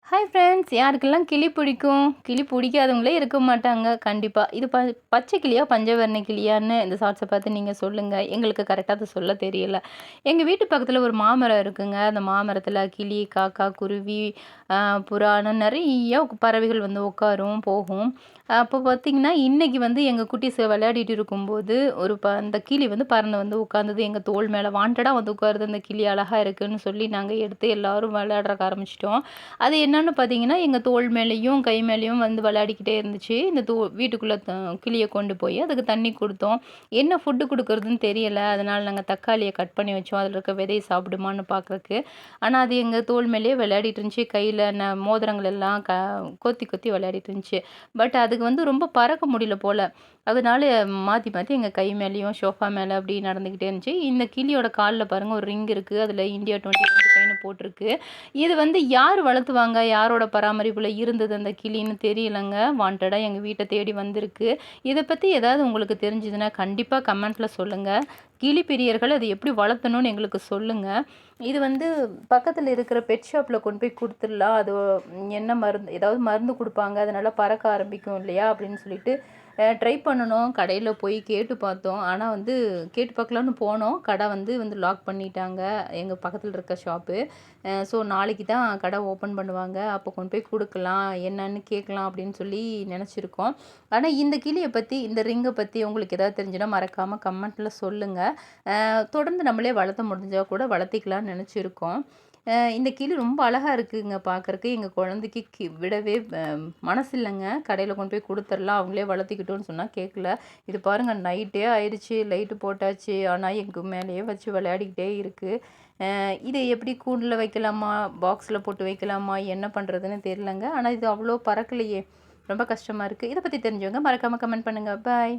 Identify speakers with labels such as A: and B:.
A: Hi friends, யாருக்கெல்லாம் கிளி பிடிக்கும்? கிளி பிடிக்காதவங்களே இருக்க மாட்டாங்க கண்டிப்பா. இது பச்சை கிளியா, பஞ்சவர்ண கிளியான்னு இந்த ஷார்ட்ஸ பார்த்து நீங்க சொல்லுங்க. எங்களுக்கு கரெக்ட்டா அது சொல்ல தெரியல. எங்க வீட்டு பக்கத்துல ஒரு மாமரம் இருக்குங்க. அந்த மாமரத்துல கிளி, காக்கா, குருவி, புறான்னு நெறைய பறவைகள் வந்து உட்காரும், போகும். அப்போ பார்த்தீங்கன்னா, இன்னைக்கு வந்து எங்க குட்டீஸ் விளையாடிட்டு இருக்கும்போது, அந்த கிளி வந்து பறந்து வந்து உட்கார்ந்தது எங்க தோள் மேல. வாண்டடா வந்து உட்காருது அந்த கிளி அழகா இருக்குன்னு சொல்லி நாங்க எடுத்து எல்லாரும் விளையாடுறக்கு ஆரம்பிச்சுட்டோம். அது என்னன்னு பார்த்தீங்கன்னா, எங்க தோள் மேலேயும், கை மேலேயும் வந்து விளையாடிக்கிட்டே இருந்துச்சு. இந்த வீட்டுக்குள்ள கிளிய கொண்டு போய் அதுக்கு தண்ணி குடுத்தோம். என்ன ஃபுட்டு குடுக்குறதுன்னு தெரியல. அதனால நாங்க தக்காளிய கட் பண்ணி வச்சோம். அதில இருக்க விதைய சாப்பிடுமான்னு பார்க்குறக்கு. ஆனா, அது எங்க தோள் மேலேயே விளையாடிட்டு இருந்துச்சு. கையில மோதிரங்கள் எல்லாம் கொத்தி கொத்தி விளையாடிட்டு இருந்துச்சு. பட் அதுக்கு வந்து ரொம்ப பறக்க முடியல போல. அதனால மாத்தி மாத்தி எங்க கை மேலேயும், சோஃபா மேல அப்படி நடந்துக்கிட்டே இருந்துச்சு. இந்த கிளியோட கால்ல பாருங்க ஒரு ரிங் இருக்கு. அதில இந்தியா 2025ன்னு போட்டிருக்கு. இது வந்து யார் வளர்த்துவாங்க? யாரோட பராமரிப்புல இருந்தது அந்த கிளின்னு தெரியலங்க. வாண்டடா எங்க வீட்ட தேடி வந்திருக்கு. இத பத்தி ஏதாவது உங்களுக்கு தெரிஞ்சதுன்னா, கண்டிப்பா கமெண்ட்ல சொல்லுங்க. கிளி பிரியர்கள் அது எப்படி வளர்த்தணும்னு எங்களுக்கு சொல்லுங்க. இது வந்து பக்கத்துல இருக்கிற பெட் ஷாப்ல கொண்டு போய் குடுத்துடலாம். அது என்ன மருந்து ஏதாவது மருந்து குடுப்பாங்க. அது நல்லா பறக்க ஆரம்பிக்கும் இல்லையா? அப்படின்னு சொல்லிட்டு ட்ரை பண்ணணும். கடையில போய் கேட்டு பார்த்தோம். ஆனா வந்து கேட்டு பார்க்கலான்னு போனோம். கடை வந்து லாக் பண்ணிட்டாங்க. எங்க பக்கத்துல இருக்க ஷாப்பு. ஸோ நாளைக்கு தான் கடை ஓப்பன் பண்ணுவாங்க. அப்போ கொண்டு போய் குடுக்கலாம். என்னன்னு கேட்கலாம் அப்படின்னு சொல்லி நெனச்சிருக்கோம். ஆனா இந்த கிளிய பத்தி, இந்த ரிங்க பத்தி உங்களுக்கு ஏதாவது தெரிஞ்சுன்னா மறக்காம கமெண்ட்ல சொல்லுங்க. தொடர்ந்து நம்மளே வளர்த்த முடிஞ்சா கூட வளர்த்திக்கலாம்னு நெனச்சிருக்கோம். இந்த கிளி ரொம்ப அழகா இருக்குங்க பார்க்கறக்கு. எங்க குழந்தைக்கு விடவே மனசு இல்லங்க. கடையில கொண்டு போய் குடுத்துரலாம். அவங்களே வளர்த்திக்கிட்டும்னு சொன்னா கேட்கல. இது பாருங்க நைட்டே ஆயிருச்சு. லைட்டு போட்டாச்சு. ஆனா எங்க மேலேயே வச்சு விளையாடிக்கிட்டே இருக்கு. இது எப்படி கூண்டுல வைக்கலாமா? பாக்ஸ்ல போட்டு வைக்கலாமா? என்ன பண்றதுன்னு தெரியலங்க. ஆனா இது அவ்வளோ பறக்கலையே! ரொம்ப கஷ்டமா இருக்கு. இத பத்தி தெரிஞ்சவங்க மறக்காம கமெண்ட் பண்ணுங்க. பாய்.